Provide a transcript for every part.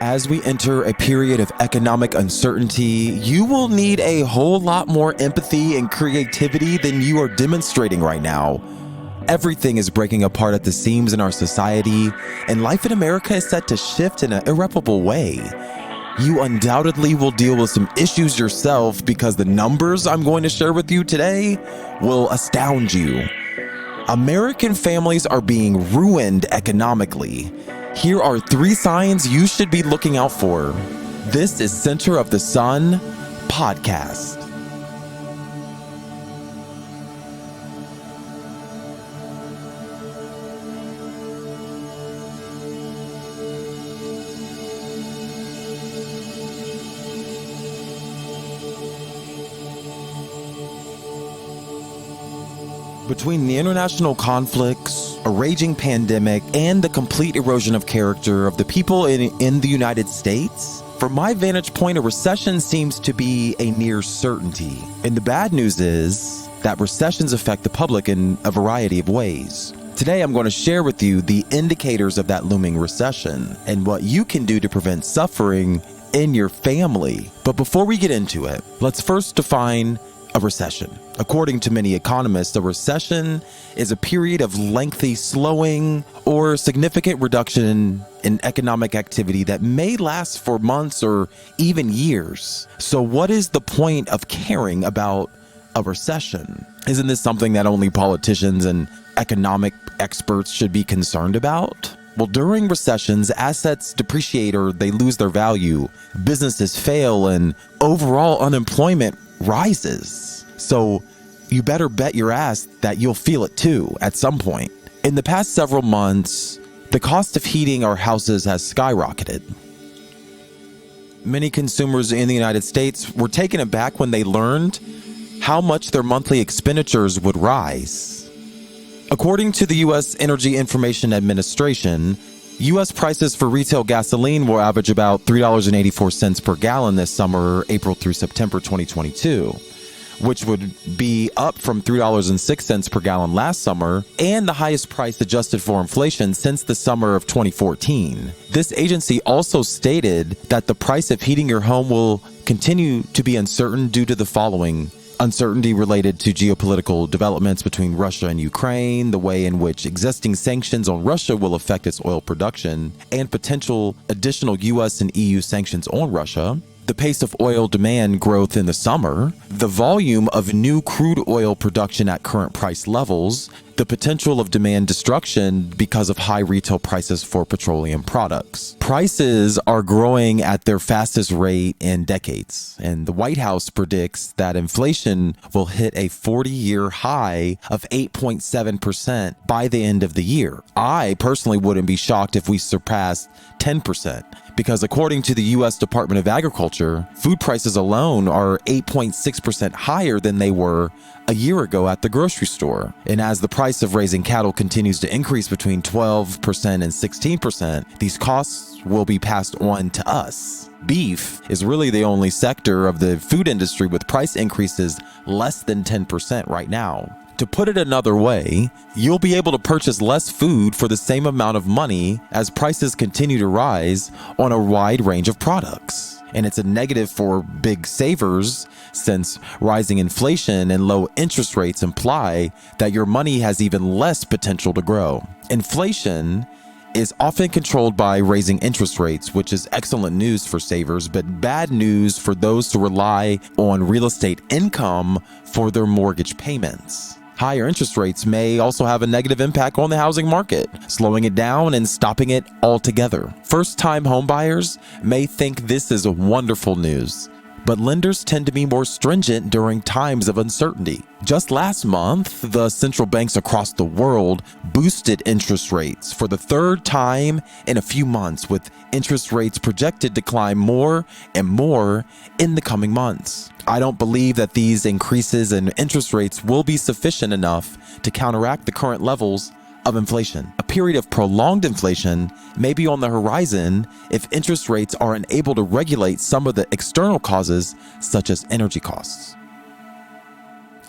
As we enter a period of economic uncertainty, you will need a whole lot more empathy and creativity than you are demonstrating right now. Everything is breaking apart at the seams in our society, and life in America is set to shift in an irreparable way. You undoubtedly will deal with some issues yourself because the numbers I'm going to share with you today will astound you. American families are being ruined economically. Here are 3 signs you should be looking out for. This is Center of the Sun podcast. Between the international conflicts, a raging pandemic, and the complete erosion of character of the people in the United States, from my vantage point, a recession seems to be a near certainty. And the bad news is that recessions affect the public in a variety of ways. Today, I'm going to share with you the indicators of that looming recession and what you can do to prevent suffering in your family. But before we get into it, let's first define a recession. According to many economists, a recession is a period of lengthy slowing or significant reduction in economic activity that may last for months or even years. So what is the point of caring about a recession? Isn't this something that only politicians and economic experts should be concerned about? Well, during recessions, assets depreciate or they lose their value, businesses fail, and overall unemployment rises. So you better bet your ass that you'll feel it too at some point. In the past several months, the cost of heating our houses has skyrocketed. Many consumers in the United States were taken aback when they learned how much their monthly expenditures would rise. According to the U.S. Energy Information Administration, U.S. prices for retail gasoline will average about $3.84 per gallon this summer, April through September 2022. Which would be up from $3.06 per gallon last summer and the highest price adjusted for inflation since the summer of 2014. This agency also stated that the price of heating your home will continue to be uncertain due to the following: uncertainty related to geopolitical developments between Russia and Ukraine, the way in which existing sanctions on Russia will affect its oil production, and potential additional U.S. and EU sanctions on Russia, the pace of oil demand growth in the summer, the volume of new crude oil production at current price levels, the potential of demand destruction because of high retail prices for petroleum products. Prices are growing at their fastest rate in decades, and the White House predicts that inflation will hit a 40-year high of 8.7% by the end of the year. I personally wouldn't be shocked if we surpassed 10%. Because according to the U.S. Department of Agriculture, food prices alone are 8.6% higher than they were a year ago at the grocery store. And as the price of raising cattle continues to increase between 12% and 16%, these costs will be passed on to us. Beef is really the only sector of the food industry with price increases less than 10% right now. To put it another way, you'll be able to purchase less food for the same amount of money as prices continue to rise on a wide range of products. And it's a negative for big savers since rising inflation and low interest rates imply that your money has even less potential to grow. Inflation is often controlled by raising interest rates, which is excellent news for savers, but bad news for those who rely on real estate income for their mortgage payments. Higher interest rates may also have a negative impact on the housing market, slowing it down and stopping it altogether. First-time homebuyers may think this is wonderful news, but lenders tend to be more stringent during times of uncertainty. Just last month, the central banks across the world boosted interest rates for the third time in a few months, with interest rates projected to climb more and more in the coming months. I don't believe that these increases in interest rates will be sufficient enough to counteract the current levels of inflation. A period of prolonged inflation may be on the horizon if interest rates are unable to regulate some of the external causes, such as energy costs.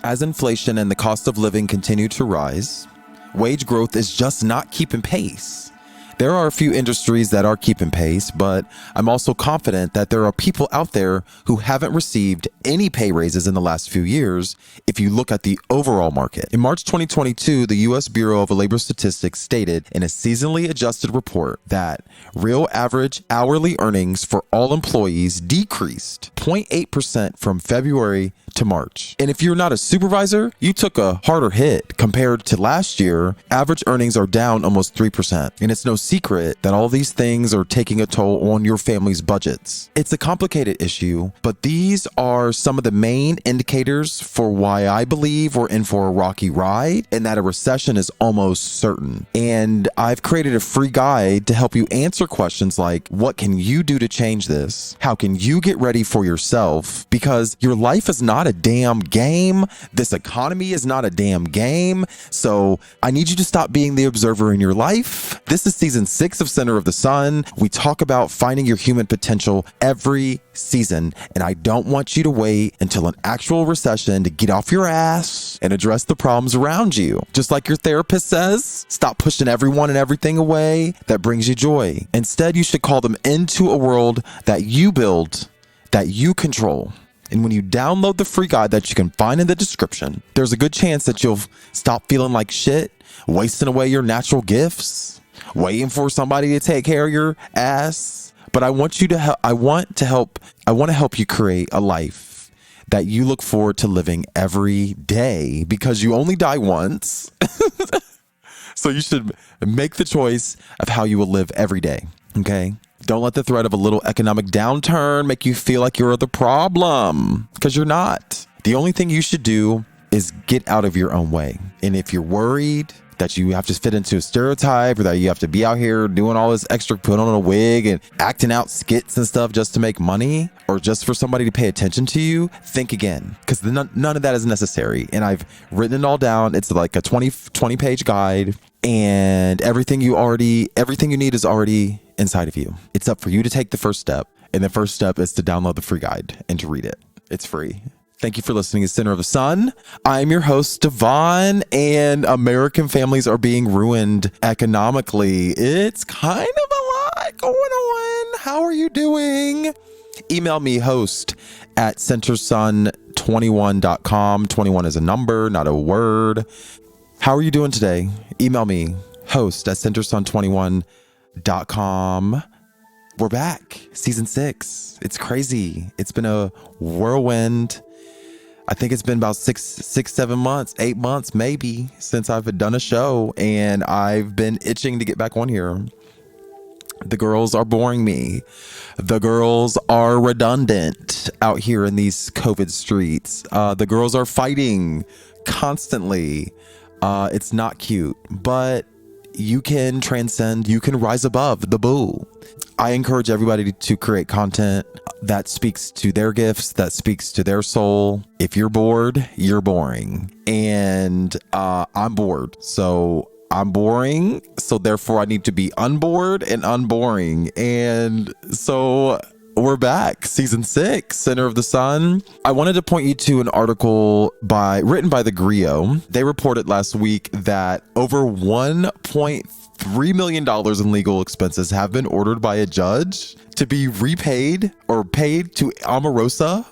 As inflation and the cost of living continue to rise, wage growth is just not keeping pace. There are a few industries that are keeping pace, but I'm also confident that there are people out there who haven't received any pay raises in the last few years if you look at the overall market. In March 2022, the U.S. Bureau of Labor Statistics stated in a seasonally adjusted report that real average hourly earnings for all employees decreased 0.8% from February to March. And if you're not a supervisor, you took a harder hit. Compared to last year, average earnings are down almost 3%. And it's no secret that all these things are taking a toll on your family's budgets. It's a complicated issue, but these are some of the main indicators for why I believe we're in for a rocky ride and that a recession is almost certain. And I've created a free guide to help you answer questions like, what can you do to change this? How can you get ready for yourself? Because your life is not a damn game. This economy is not a damn game. So I need you to stop being the observer in your life. This is season 6 of Center of the Sun. We talk about finding your human potential every season, and I don't want you to wait until an actual recession to get off your ass and address the problems around you. Just like your therapist says, stop pushing everyone and everything away that brings you joy. Instead, you should call them into a world that you build, that you control. And when you download the free guide that you can find in the description, there's a good chance that you'll stop feeling like shit, wasting away your natural gifts, waiting for somebody to take care of your ass. But I want you to I want to help you create a life that you look forward to living every day, because you only die once. So you should make the choice of how you will live every day. Okay? Don't let the threat of a little economic downturn make you feel like you're the problem, because you're not. The only thing you should do is get out of your own way. And if you're worried that you have to fit into a stereotype, or that you have to be out here doing all this extra, put on a wig and acting out skits and stuff just to make money, or just for somebody to pay attention to you, think again, because none of that is necessary. And I've written it all down. It's like a 20 page guide, and everything you need is already inside of you. It's up for you to take the first step. And the first step is to download the free guide and to read it. It's free. Thank you for listening to Center of the Sun. I'm your host, Devon, and American families are being ruined economically. It's kind of a lot going on. How are you doing? Email me, host@centersun21.com. 21 is a number, not a word. How are you doing today? Email me, host@centersun21.com. We're back. Season 6. It's crazy. It's been a whirlwind. I think it's been about 7 months, 8 months maybe since I've done a show, and I've been itching to get back on here. The girls are boring me. The girls are redundant out here in these COVID streets. The girls are fighting constantly. It's not cute, but you can transcend, you can rise above the boo. I encourage everybody to create content that speaks to their gifts, that speaks to their soul. If you're bored, you're boring. And I'm bored. So I'm boring. So therefore I need to be unbored and unboring. And so we're back. Season 6, Center of the Sun. I wanted to point you to an article written by the Griot. They reported last week that over $1.3 million in legal expenses have been ordered by a judge to be repaid or paid to Omarosa.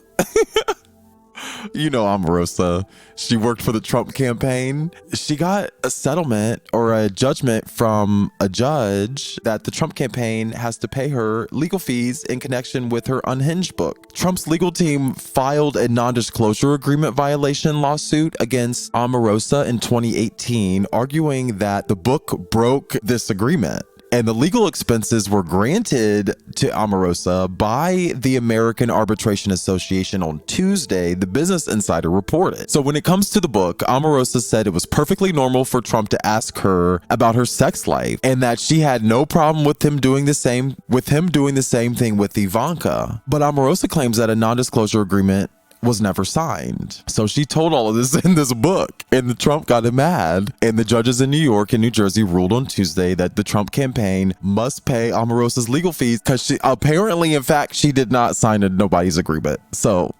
You know Omarosa. She worked for the Trump campaign. She got a settlement or a judgment from a judge that the Trump campaign has to pay her legal fees in connection with her Unhinged book. Trump's legal team filed a non-disclosure agreement violation lawsuit against Omarosa in 2018, arguing that the book broke this agreement. And the legal expenses were granted to Omarosa by the American Arbitration Association on Tuesday, the Business Insider reported. So when it comes to the book, Omarosa said it was perfectly normal for Trump to ask her about her sex life, and that she had no problem with him doing the same thing with Ivanka. But Omarosa claims that a non-disclosure agreement was never signed. So she told all of this in this book, and the Trump got him mad. And the judges in New York and New Jersey ruled on Tuesday that the Trump campaign must pay Omarosa's legal fees because she apparently, in fact, she did not sign nobody's agreement. So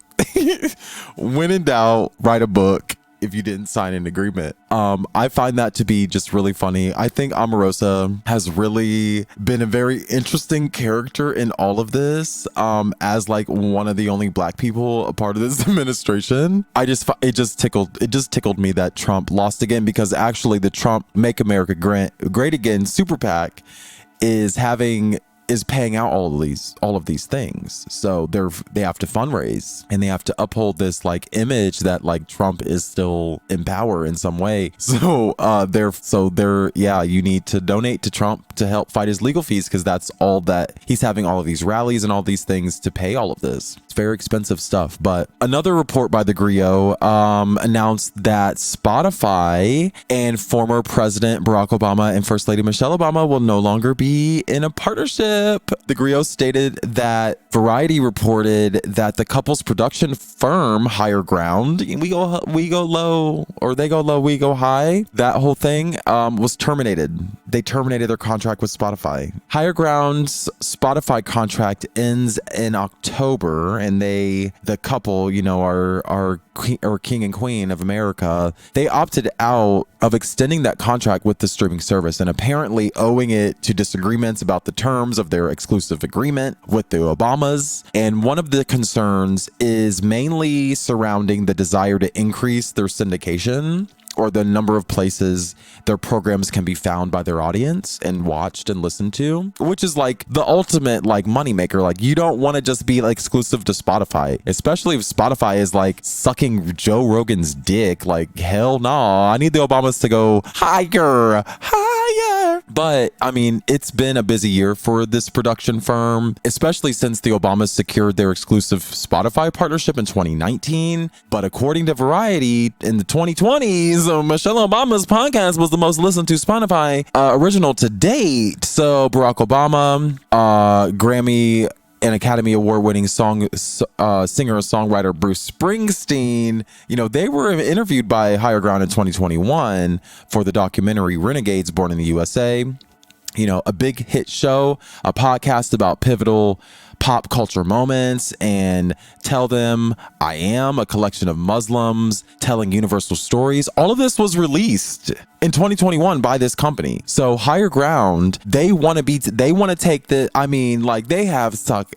when in doubt, write a book. if you didn't sign an agreement. I find that to be just really funny. I think Omarosa has really been a very interesting character in all of this, as like one of the only black people a part of this administration. It just tickled me that Trump lost again, because actually the Trump Make America Great Again super PAC is paying out all of these things. So they have to fundraise, and they have to uphold this like image that like Trump is still in power in some way. So you need to donate to Trump to help fight his legal fees, because that's all that he's having, all of these rallies and all these things to pay all of this. It's very expensive stuff. But another report by the Griot announced that Spotify and former President Barack Obama and First Lady Michelle Obama will no longer be in a partnership. The Griot stated that Variety reported that the couple's production firm, Higher Ground, we go low, or they go low, we go high, that whole thing was terminated. They terminated their contract with Spotify. Higher Ground's Spotify contract ends in October, and the couple, are king and queen of America. They opted out of extending that contract with the streaming service, and apparently owing it to disagreements about the terms of their exclusive agreement with the Obamas. And one of the concerns is mainly surrounding the desire to increase their syndication, or the number of places their programs can be found by their audience and watched and listened to, which is like the ultimate like moneymaker. Like, you don't want to just be like exclusive to Spotify, especially if Spotify is like sucking Joe Rogan's dick. Like, hell no, I need the Obamas to go higher. But I mean, it's been a busy year for this production firm, especially since the Obamas secured their exclusive Spotify partnership in 2019. But according to Variety, in the 2020s, Michelle Obama's podcast was the most listened to Spotify original to date. So Barack Obama, Grammy and Academy Award-winning singer-songwriter Bruce Springsteen, they were interviewed by Higher Ground in 2021 for the documentary Renegades Born in the USA. A big hit show, a podcast about pivotal pop culture moments, and Tell Them I Am, a collection of Muslims telling universal stories. All of this was released in 2021 by this company. So Higher Ground, they want to take the, they have stuck.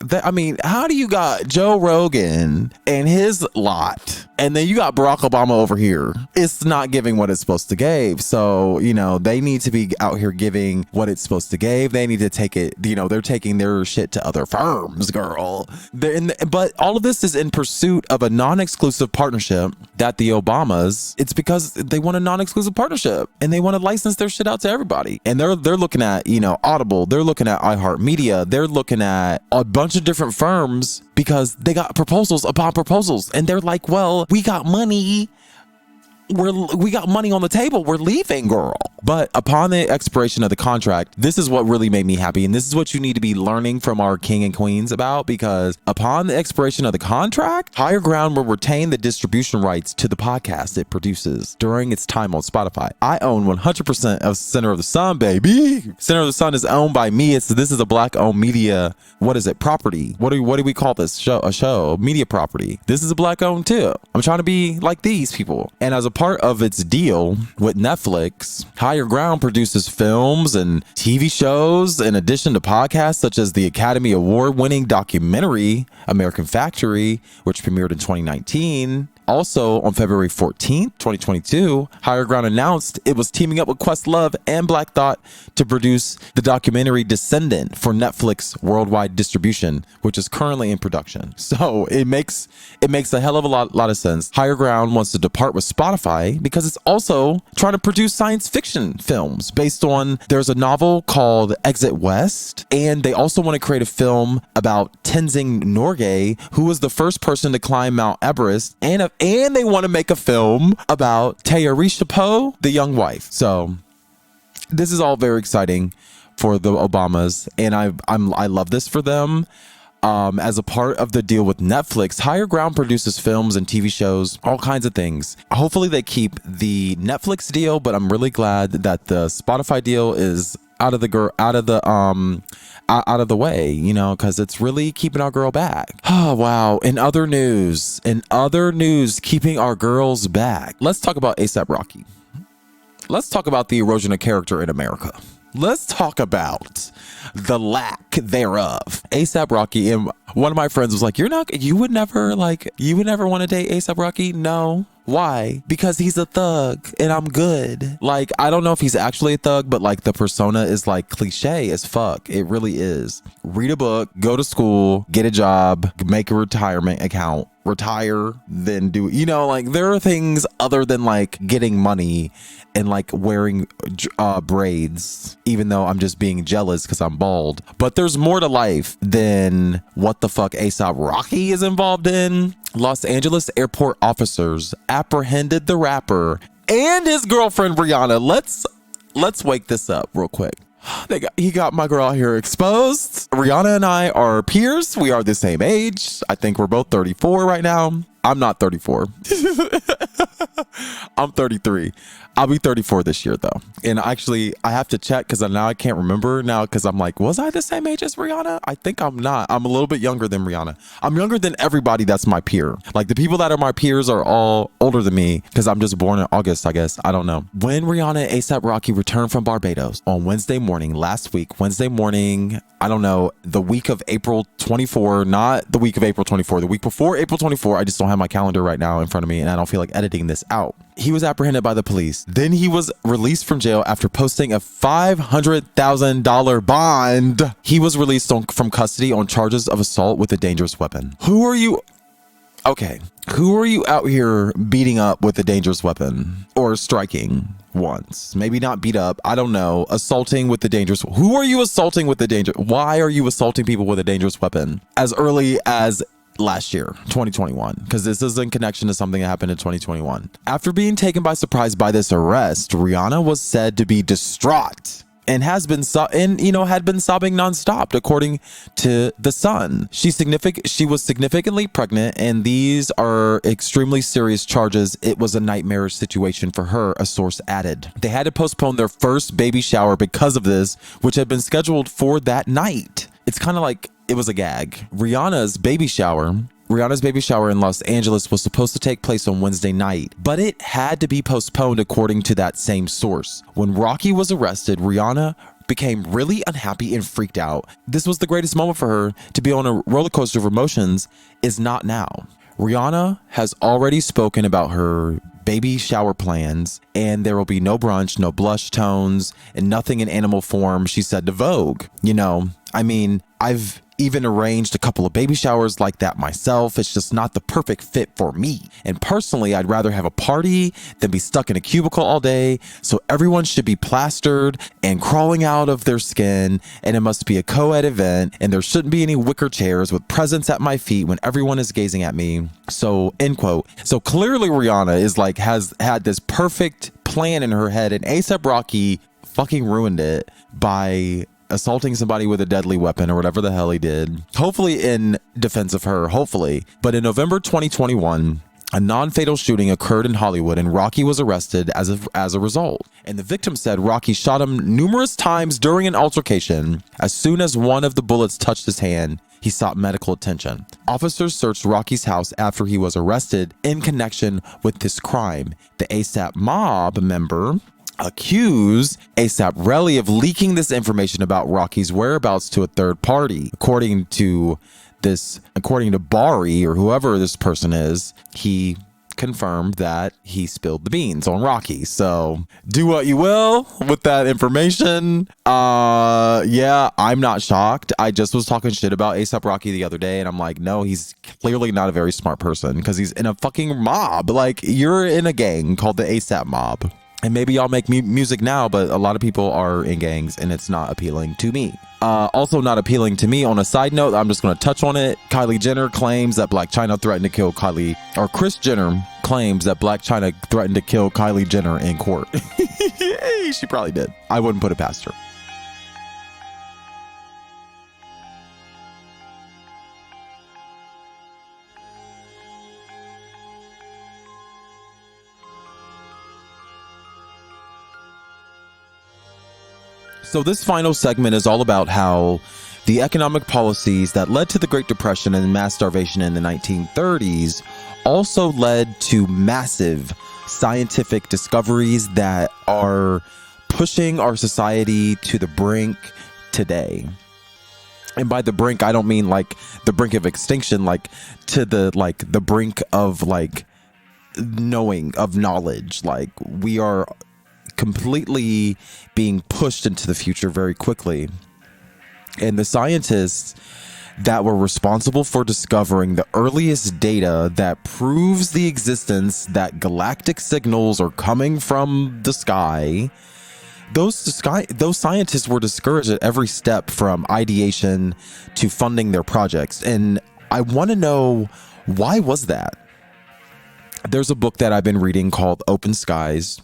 How do you got Joe Rogan and his lot, and then you got Barack Obama over here? It's not giving what it's supposed to give. So, they need to be out here giving what it's supposed to give. They need to take it, they're taking their shit to other firms, girl. But all of this is in pursuit of a non-exclusive partnership that the Obamas, it's because they want a non-exclusive partnership, and they want to license their shit out to everybody. And they're looking at, Audible, they're looking at iHeartMedia, they're looking at a bunch of different firms, because they got proposals upon proposals, and they're like, well, we got money. We got money on the table. We're leaving, girl. But upon the expiration of the contract, this is what really made me happy. And this is what you need to be learning from our king and queens about, because upon the expiration of the contract, Higher Ground will retain the distribution rights to the podcast it produces during its time on Spotify. I own 100% of Center of the Sun, baby. Center of the Sun is owned by me. This is a black-owned media, property. What do we call this show? A show, media property. This is a black-owned too. I'm trying to be like these people. And as a part of its deal with Netflix, Higher Ground produces films and TV shows in addition to podcasts such as the Academy Award-winning documentary American Factory, which premiered in 2019. Also, on February 14th, 2022, Higher Ground announced it was teaming up with Questlove and Black Thought to produce the documentary Descendant for Netflix worldwide distribution, which is currently in production. So it makes a hell of a lot of sense. Higher Ground wants to depart with Spotify because it's also trying to produce science fiction films based on, there's a novel called Exit West, and they also want to create a film about Tenzing Norgay, who was the first person to climb Mount Everest, and they want to make a film about Tayarisha Poe, the young wife. So this is all very exciting for the Obamas, and I love this for them. As a part of the deal with Netflix, Higher Ground produces films and TV shows, all kinds of things. Hopefully they keep the Netflix deal, but I'm really glad that the Spotify deal is out of the girl, out of the way, you know, because it's really keeping our girl back. Oh, wow. In other news, keeping our girls back. Let's talk about ASAP Rocky. Let's talk about the erosion of character in America. Let's talk about the lack thereof. ASAP Rocky, and one of my friends was like, you would never want to date ASAP Rocky? No. Why? Because he's a thug and I'm good. Like, I don't know if he's actually a thug, but like the persona is like cliche as fuck. It really is. Read a book, go to school, get a job, make a retirement account, retire, then do, you know, like there are things other than like getting money and like wearing braids, even though I'm just being jealous because I'm bald. But there's more to life than what the fuck ASAP Rocky is involved in. Los Angeles airport officers apprehended the rapper and his girlfriend Rihanna. Let's wake this up real quick. He got my girl out here exposed. Rihanna and I are peers. We are the same age. I think we're both 34 right now. I'm not 34. I'm 33. I'll be 34 this year though. And actually I have to check because now I can't remember now because I'm like, was I the same age as Rihanna? I think I'm not. I'm a little bit younger than Rihanna. I'm younger than everybody that's my peer. Like the people that are my peers are all older than me because I'm just born in August, I guess. I don't know. When Rihanna and ASAP Rocky returned from Barbados on Wednesday morning, last week, Wednesday morning, I don't know, the week of April 24, not the week of April 24, the week before April 24. I just don't have my calendar right now in front of me and I don't feel like editing this out. He was apprehended by the police. Then he was released from jail after posting a $500,000 bond. He was released from custody on charges of assault with a dangerous weapon. Who are you? Okay. Who are you out here beating up with a dangerous weapon or striking once? Maybe not beat up. I don't know. Assaulting with the dangerous. Who are you assaulting with the danger? Why are you assaulting people with a dangerous weapon as early as last year, 2021, because this is in connection to something that happened in 2021. After being taken by surprise by this arrest, Rihanna was said to be distraught and had been sobbing nonstop, according to The Sun. She was significantly pregnant, and these are extremely serious charges. It was a nightmarish situation for her, a source added. They had to postpone their first baby shower because of this, which had been scheduled for that night. It's kind of like it was a gag. Rihanna's baby shower in Los Angeles was supposed to take place on Wednesday night, but it had to be postponed according to that same source. When Rocky was arrested, Rihanna became really unhappy and freaked out. This was the greatest moment for her to be on a roller coaster of emotions, is not now. Rihanna has already spoken about her baby shower plans, and there will be no brunch, no blush tones, and nothing in animal form, she said to Vogue. You know, I mean, I've even arranged a couple of baby showers like that myself. It's just not the perfect fit for me. And personally, I'd rather have a party than be stuck in a cubicle all day. So everyone should be plastered and crawling out of their skin. And it must be a co-ed event. And there shouldn't be any wicker chairs with presents at my feet when everyone is gazing at me. So, end quote. So clearly Rihanna is like, has had this perfect plan in her head, and ASAP Rocky fucking ruined it by assaulting somebody with a deadly weapon or whatever the hell he did. Hopefully in defense of her, hopefully. But in November 2021, a non-fatal shooting occurred in Hollywood and Rocky was arrested as a result. And the victim said Rocky shot him numerous times during an altercation. As soon as one of the bullets touched his hand, he sought medical attention. Officers searched Rocky's house after he was arrested in connection with this crime. The ASAP mob member accused ASAP Rocky of leaking this information about Rocky's whereabouts to a third party. According to Bari, or whoever this person is, he confirmed that he spilled the beans on Rocky. So do what you will with that information. Yeah, I'm not shocked. I just was talking shit about ASAP Rocky the other day, and I'm like, no, he's clearly not a very smart person because he's in a fucking mob. Like, you're in a gang called the ASAP mob. And maybe y'all make music now, but a lot of people are in gangs and it's not appealing to me. Also not appealing to me, on a side note, I'm just going to touch on it. Kylie Jenner claims that Blac Chyna threatened to kill Kylie, or Kris Jenner claims that Blac Chyna threatened to kill Kylie Jenner in court. She probably did. I wouldn't put it past her. So this final segment is all about how the economic policies that led to the Great Depression and mass starvation in the 1930s also led to massive scientific discoveries that are pushing our society to the brink today. And by the brink, I don't mean like the brink of extinction, like to the brink of knowledge. Like we are completely being pushed into the future very quickly. And the scientists that were responsible for discovering the earliest data that proves the existence that galactic signals are coming from the sky, those scientists were discouraged at every step from ideation to funding their projects. And I want to know, why was that? There's a book that I've been reading called Open Skies.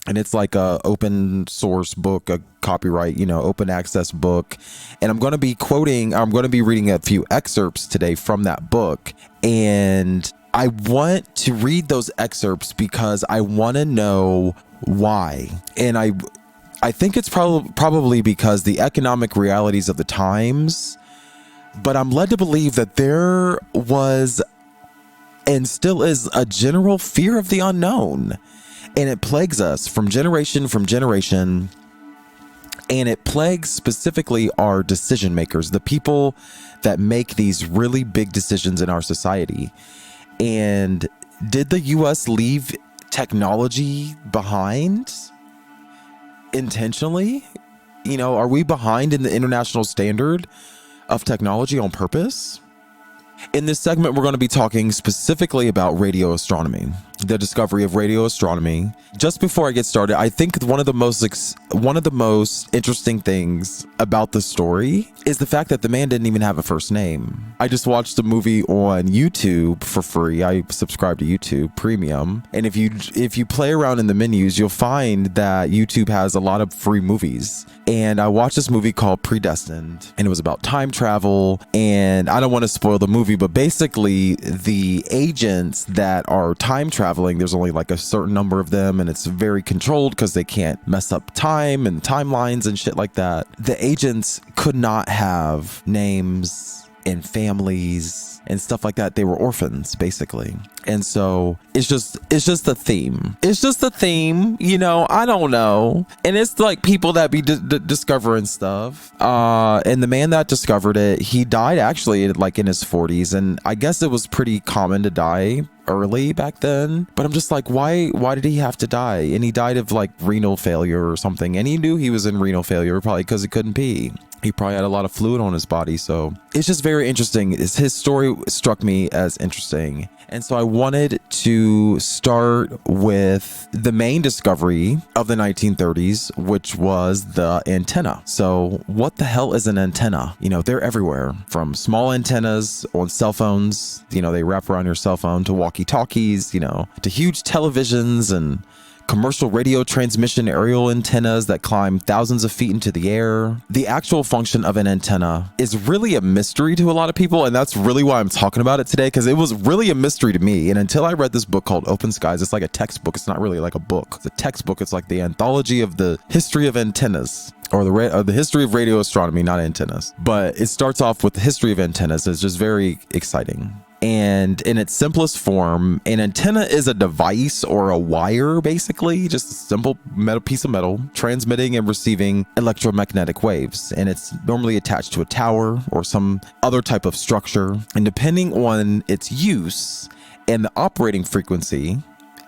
And it's like a open source book, a copyright, open access book. And I'm going to be reading a few excerpts today from that book. And I want to read those excerpts because I want to know why. And I think it's probably because the economic realities of the times, but I'm led to believe that there was and still is a general fear of the unknown. And it plagues us from generation, and it plagues specifically our decision makers, the people that make these really big decisions in our society. And did the US leave technology behind intentionally? Are we behind in the international standard of technology on purpose? In this segment, we're going to be talking specifically about radio astronomy, the discovery of radio astronomy. Just before I get started, I think one of the most interesting things about the story is the fact that the man didn't even have a first name. I just watched a movie on YouTube for free. I subscribe to YouTube Premium, and if you play around in the menus, you'll find that YouTube has a lot of free movies. And I watched this movie called Predestined, and it was about time travel. And I don't want to spoil the movie, but basically the agents that are time traveling, there's only like a certain number of them, and it's very controlled because they can't mess up time and timelines and shit like that. The agents could not have names and families and stuff like that. They were orphans, basically. And so it's just the theme. It's just the theme, I don't know. And it's like people that be discovering stuff. And the man that discovered it, he died actually like in his 40s. And I guess it was pretty common to die early back then. But I'm just like, why did he have to die? And he died of like renal failure or something. And he knew he was in renal failure probably because he couldn't pee. He probably had a lot of fluid on his body. So it's just very interesting. His story struck me as interesting. And so I wanted to start with the main discovery of the 1930s, which was the antenna. So what the hell is an antenna? They're everywhere, from small antennas on cell phones, they wrap around your cell phone, to walkie-talkies, to huge televisions and commercial radio transmission aerial antennas that climb thousands of feet into the air. The actual function of an antenna is really a mystery to a lot of people, and that's really why I'm talking about it today, because it was really a mystery to me. And until I read this book called Open Skies, it's like a textbook. It's not really like a book. It's a textbook. It's like the anthology of the history of antennas, or the history of radio astronomy, not antennas. But it starts off with the history of antennas. It's just very exciting. And in its simplest form, an antenna is a device or a wire, basically, just a simple piece of metal transmitting and receiving electromagnetic waves. And it's normally attached to a tower or some other type of structure. And depending on its use and the operating frequency,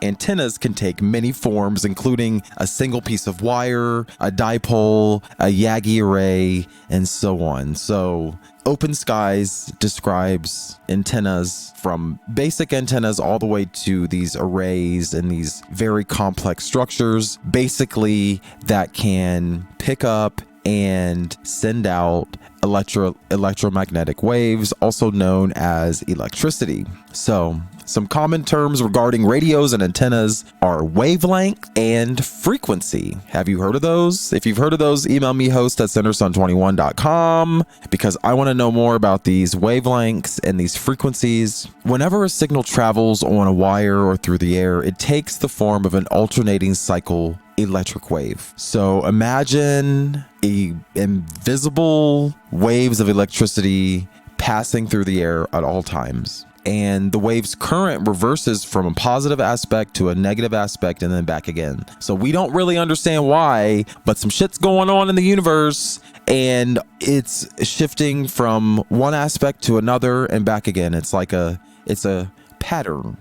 antennas can take many forms, including a single piece of wire, a dipole, a Yagi array, and so on. So Open Skies describes antennas from basic antennas all the way to these arrays and these very complex structures, basically, that can pick up and send out electromagnetic waves, also known as electricity. So Some common terms regarding radios and antennas are wavelength and frequency. Have you heard of those? If you've heard of those, email me host@centersun21.com because I want to know more about these wavelengths and these frequencies. Whenever a signal travels on a wire or through the air, it takes the form of an alternating cycle electric wave. So imagine invisible waves of electricity passing through the air at all times. And the wave's current reverses from a positive aspect to a negative aspect and then back again. So we don't really understand why, but some shit's going on in the universe and it's shifting from one aspect to another and back again. It's a pattern.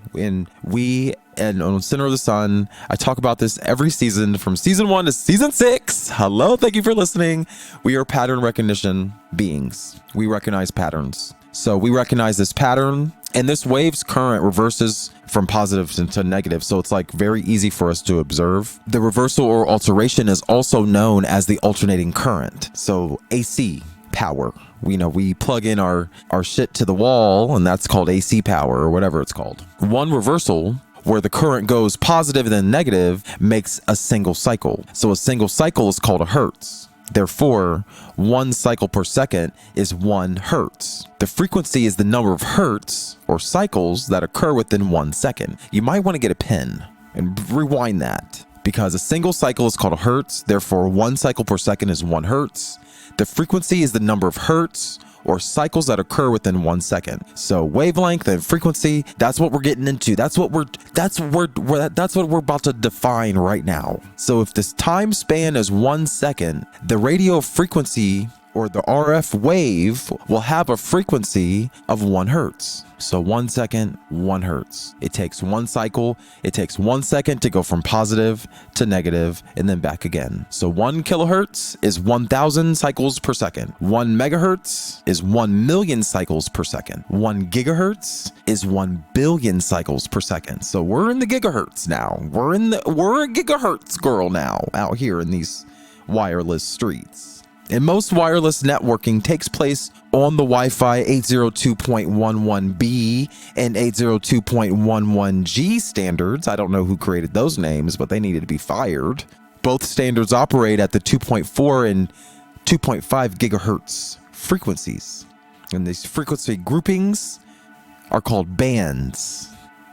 And on Center of the Sun, I talk about this every season from season 1 to season 6. Hello, thank you for listening. We are pattern recognition beings. We recognize patterns. So we recognize this pattern, and this wave's current reverses from positive to negative. So it's like very easy for us to observe. The reversal or alteration is also known as the alternating current. So AC power. We plug in our shit to the wall, and that's called AC power or whatever it's called. One reversal where the current goes positive and then negative makes a single cycle. So a single cycle is called a hertz. Therefore, 1 cycle per second is 1 hertz. The frequency is the number of hertz or cycles that occur within 1 second. You might want to get a pen and rewind that because a single cycle is called a hertz. Therefore, 1 cycle per second is 1 hertz. The frequency is the number of hertz or cycles that occur within 1 second. So wavelength and frequency, that's what we're getting into. That's what we're about to define right now. So if this time span is 1 second, the radio frequency or the RF wave will have a frequency of 1 hertz. So 1 second, 1 hertz. It takes 1 cycle. It takes 1 second to go from positive to negative and then back again. So 1 kilohertz is 1,000 cycles per second. 1 megahertz is 1 million cycles per second. 1 gigahertz is 1 billion cycles per second. So we're in the gigahertz now. We're a gigahertz girl now out here in these wireless streets. And most wireless networking takes place on the Wi-Fi 802.11b and 802.11g standards. I don't know who created those names, but they needed to be fired. Both standards operate at the 2.4 and 2.5 gigahertz frequencies. And these frequency groupings are called bands.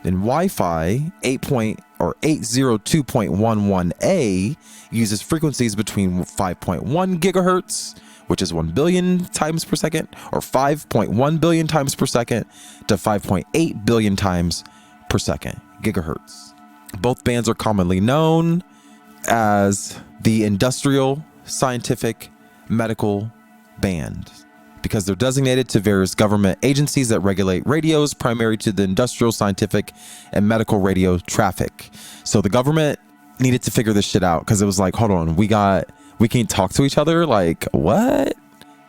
In Wi-Fi, 802.11a uses frequencies between 5.1 gigahertz, which is 1 billion times per second, or 5.1 billion times per second to 5.8 billion times per second, gigahertz. Both bands are commonly known as the industrial, scientific, medical band, because they're designated to various government agencies that regulate radios, primarily to the industrial, scientific, and medical radio traffic. So the government needed to figure this shit out because it was like, hold on, we can't talk to each other. Like, what?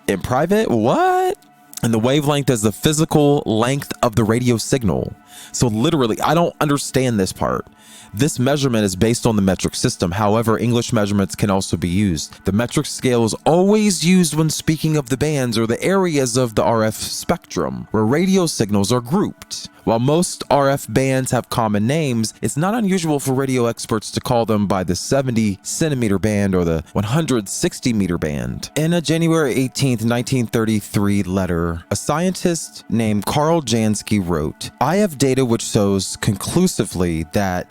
In private? What? And the wavelength is the physical length of the radio signal. So literally, I don't understand this part. This measurement is based on the metric system. However, English measurements can also be used. The metric scale is always used when speaking of the bands or the areas of the RF spectrum where radio signals are grouped. While most RF bands have common names, it's not unusual for radio experts to call them by the 70 centimeter band or the 160 meter band. In a January 18th, 1933 letter, a scientist named Carl Jansky wrote, "I have data which shows conclusively that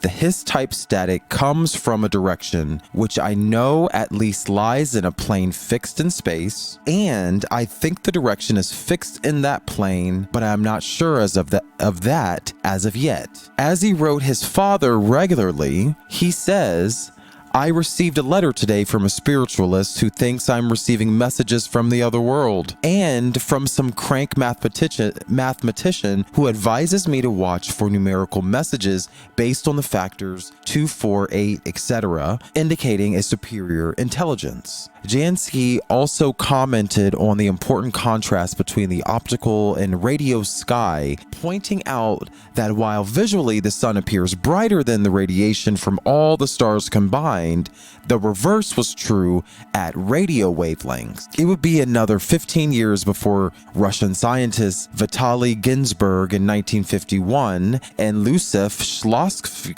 the His-type static comes from a direction which I know at least lies in a plane fixed in space, and I think the direction is fixed in that plane, but I am not sure of that as of yet." As he wrote his father regularly, he says, "I received a letter today from a spiritualist who thinks I'm receiving messages from the other world, and from some crank mathematician who advises me to watch for numerical messages based on the factors 2, 4, 8, etc., indicating a superior intelligence." Jansky also commented on the important contrast between the optical and radio sky, pointing out that while visually the sun appears brighter than the radiation from all the stars combined, explained, the reverse was true at radio wavelengths. It would be another 15 years before Russian scientists Vitaly Ginzburg in 1951 and Lucev Shlotsky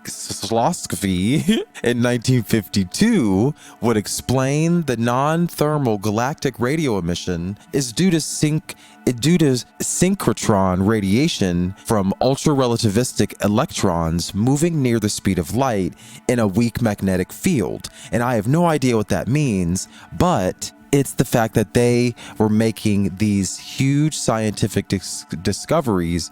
in 1952 would explain the non-thermal galactic radio emission is due to synchrotron radiation from ultra-relativistic electrons moving near the speed of light in a weak magnetic field. And I have no idea what that means, but it's the fact that they were making these huge scientific discoveries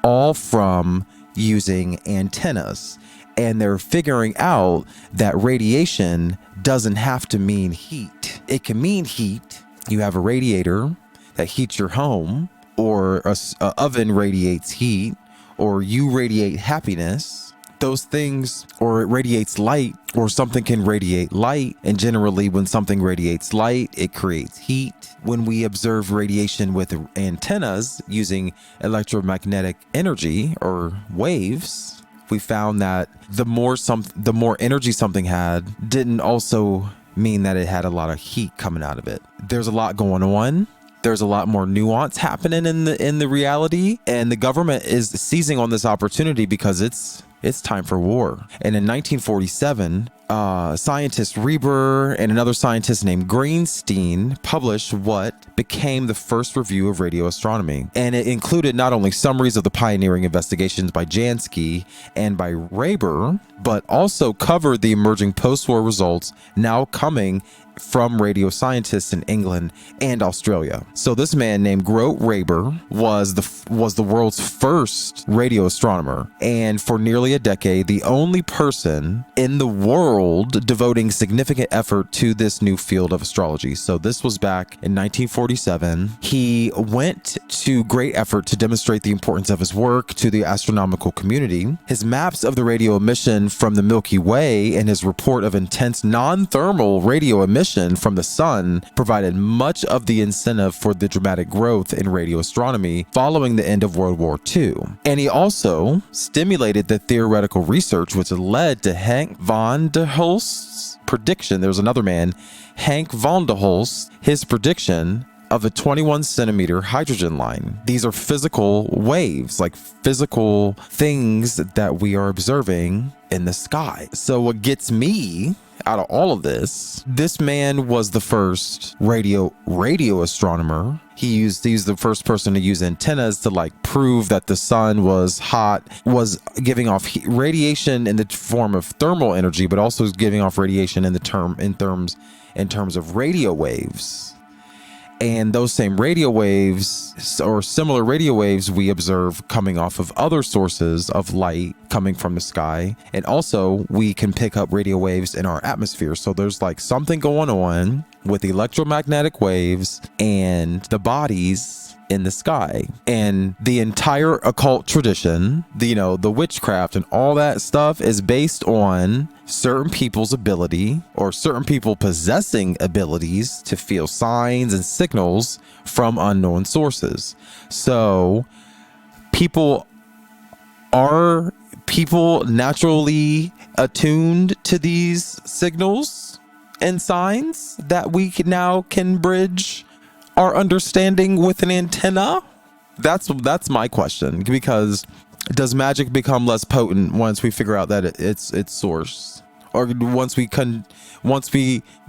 all from using antennas. And they're figuring out that radiation doesn't have to mean heat. It can mean heat. You have a radiator that heats your home, or a oven radiates heat, or you radiate happiness. Those things, or it radiates light, or something can radiate light. And generally when something radiates light, it creates heat. When we observe radiation with antennas using electromagnetic energy or waves, we found that the more energy something had didn't also mean that it had a lot of heat coming out of it. There's a lot going on. There's a lot more nuance happening in the reality, and the government is seizing on this opportunity because it's time for war. And in 1947, scientist Reber and another scientist named Greenstein published what became the first review of radio astronomy. And it included not only summaries of the pioneering investigations by Jansky and by Reber, but also covered the emerging post-war results now coming from radio scientists in England and Australia. So this man named Grote Reber was the world's first radio astronomer, and for nearly a decade, the only person in the world devoting significant effort to this new field of astrology. So this was back in 1947. He went to great effort to demonstrate the importance of his work to the astronomical community. His maps of the radio emission from the Milky Way and his report of intense non-thermal radio emission from the sun provided much of the incentive for the dramatic growth in radio astronomy following the end of World War II. And he also stimulated the theoretical research which led to Hank von der Hulst's prediction. There was another man, Hank von der Hulst, his prediction of a 21 centimeter hydrogen line. These are physical waves, like physical things that we are observing in the sky. So what gets me out of all of this man was the first radio astronomer. He's the first person to use antennas to prove that the sun was hot, was giving off radiation in the form of thermal energy, but also giving off radiation in terms of radio waves. And those same radio waves or similar radio waves we observe coming off of other sources of light coming from the sky. And also we can pick up radio waves in our atmosphere. So there's something going on with electromagnetic waves and the bodies in the sky. And the entire occult tradition, the witchcraft and all that stuff is based on certain people's ability or certain people possessing abilities to feel signs and signals from unknown sources. So people naturally attuned to these signals and signs that we now can bridge our understanding with an antenna? That's my question, because does magic become less potent once we figure out that its source, or once we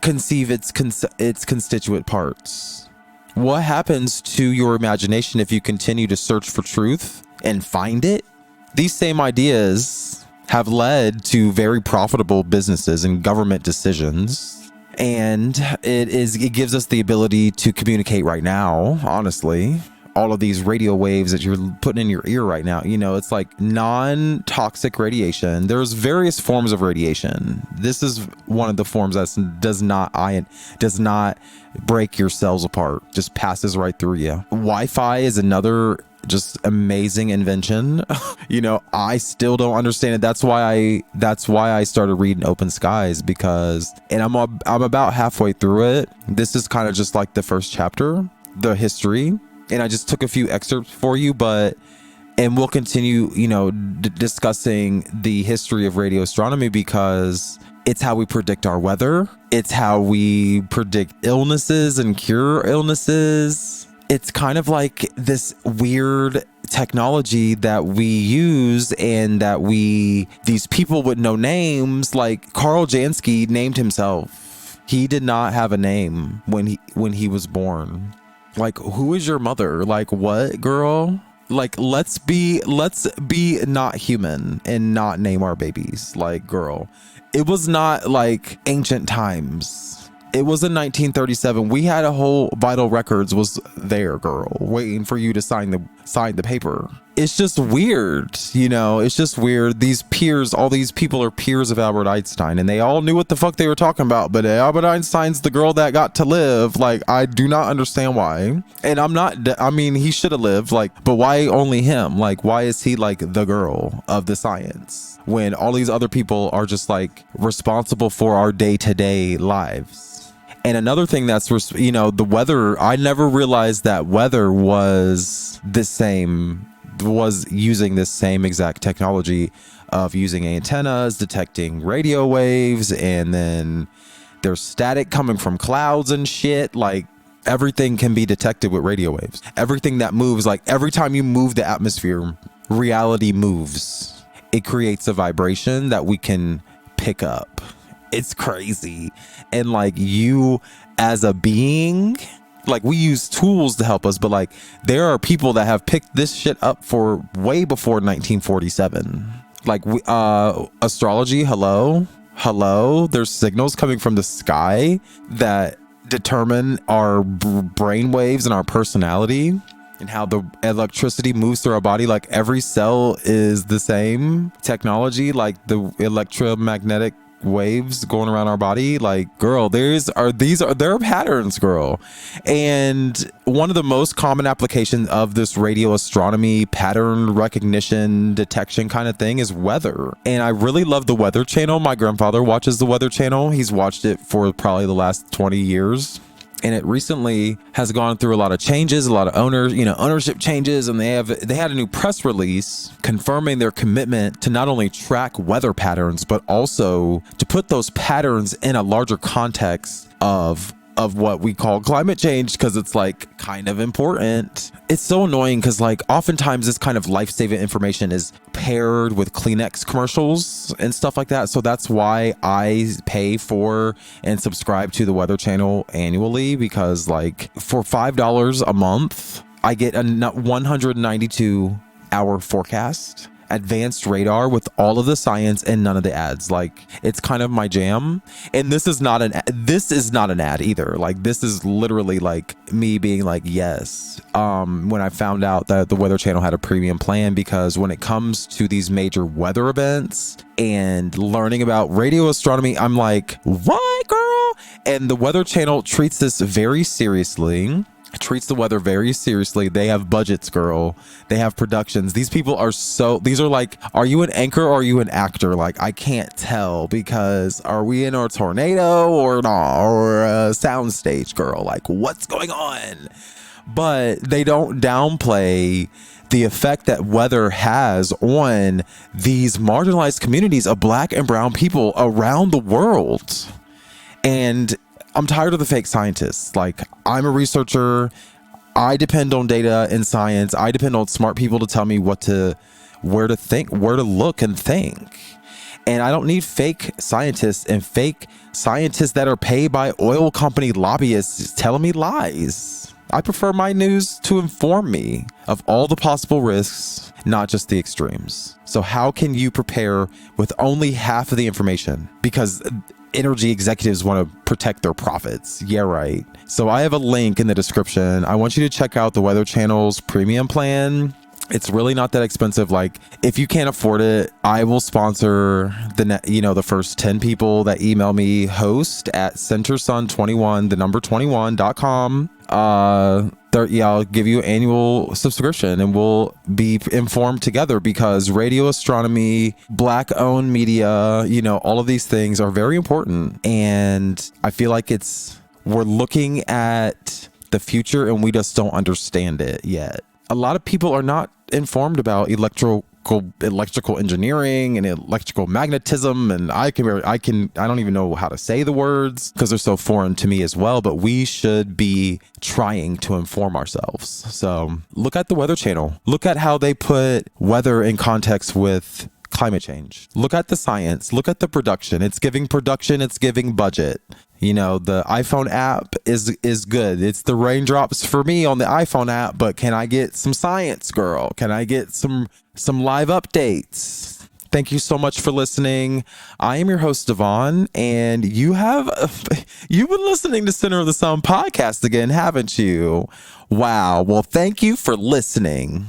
conceive its constituent parts? What happens to your imagination if you continue to search for truth and find it? These same ideas have led to very profitable businesses and government decisions. And it gives us the ability to communicate right now. Honestly, all of these radio waves that you're putting in your ear right now, it's like non-toxic radiation. There's various forms of radiation. This is one of the forms that does not break your cells apart, just passes right through you. Wi-Fi is another just amazing invention. I still don't understand it. That's why I started reading Open Skies, and I'm about halfway through it. This is kind of just like the first chapter, the history, and I just took a few excerpts for you, but And we'll continue, discussing the history of radio astronomy because it's how we predict our weather. It's how we predict illnesses and cure illnesses. It's kind of like this weird technology that we use and that these people with no names, like Carl Jansky named himself. He did not have a name when he was born. Like, who is your mother? Like, what, girl? Like, let's be not human and not name our babies. Like, girl, it was not like ancient times. It was in 1937. We had a whole vital records was there, girl, waiting for you to sign the paper. It's just weird, it's just weird. These peers, all these people are peers of Albert Einstein, and they all knew what the fuck they were talking about. But Albert Einstein's the girl that got to live. Like, I do not understand why. And he should have lived, like, but why only him? Like, why is he like the girl of the science when all these other people are just like responsible for our day-to-day lives? And another thing that's, the weather, I never realized that weather was using this same exact technology of using antennas, detecting radio waves, and then there's static coming from clouds and shit. Like, everything can be detected with radio waves. Everything that moves, like every time you move the atmosphere, reality moves. It creates a vibration that we can pick up. It's crazy. And like, you as a being, like, we use tools to help us, but like, there are people that have picked this shit up for way before 1947. Like, astrology, hello, there's signals coming from the sky that determine our brain waves and our personality and how the electricity moves through our body. Like, every cell is the same technology, like the electromagnetic waves going around our body. Like, girl, there are patterns, girl. And one of the most common applications of this radio astronomy pattern recognition detection kind of thing is weather. And I really love the Weather Channel. My grandfather watches the Weather Channel. He's watched it for probably the last 20 years. And it recently has gone through a lot of changes, a lot of ownership changes, and they had a new press release confirming their commitment to not only track weather patterns, but also to put those patterns in a larger context of what we call climate change, because it's like kind of important. It's so annoying because like oftentimes this kind of life-saving information is paired with Kleenex commercials and stuff like that. So that's why I pay for and subscribe to the Weather Channel annually, because like for $5 a month, I get a 192 hour forecast, advanced radar with all of the science and none of the ads. Like, it's kind of my jam. And this is not an ad either. Like, this is literally like me being like, yes. When I found out that the Weather Channel had a premium plan, because when it comes to these major weather events and learning about radio astronomy, I'm like, what, girl? And the Weather Channel treats this very seriously. Treats the weather very seriously. They have budgets, girl. They have productions. These people are these are like, are you an anchor or are you an actor? Like, I can't tell, because are we in a tornado or not, or a soundstage, girl? Like, what's going on? But they don't downplay the effect that weather has on these marginalized communities of Black and brown people around the world. And I'm tired of the fake scientists. Like, I'm a researcher. I depend on data and science. I depend on smart people to tell me where to look and think. And I don't need fake scientists that are paid by oil company lobbyists telling me lies. I prefer my news to inform me of all the possible risks, not just the extremes. So how can you prepare with only half of the information? Because energy executives want to protect their profits. Yeah, right. So I have a link in the description. I want you to check out the Weather Channel's premium plan. It's really not that expensive. Like, if you can't afford it, I will sponsor the first 10 people that email me, host@centersun21, the number 21.com. I'll give you an annual subscription and we'll be informed together, because radio astronomy, Black owned media, all of these things are very important. And I feel like we're looking at the future and we just don't understand it yet. a lot of people are not informed about electrical engineering and electrical magnetism, and I don't even know how to say the words because they're so foreign to me as well, but we should be trying to inform ourselves. So look at the Weather Channel. Look at how they put weather in context with climate change. Look at the science. Look at the production. It's giving production. It's giving budget. You know, the iPhone app is good. It's the raindrops for me on the iPhone app, but can I get some science, girl? Can I get some live updates? Thank you so much for listening. I am your host, Devon, and you've been listening to Center of the Sun podcast again, haven't you? Wow. Well, thank you for listening.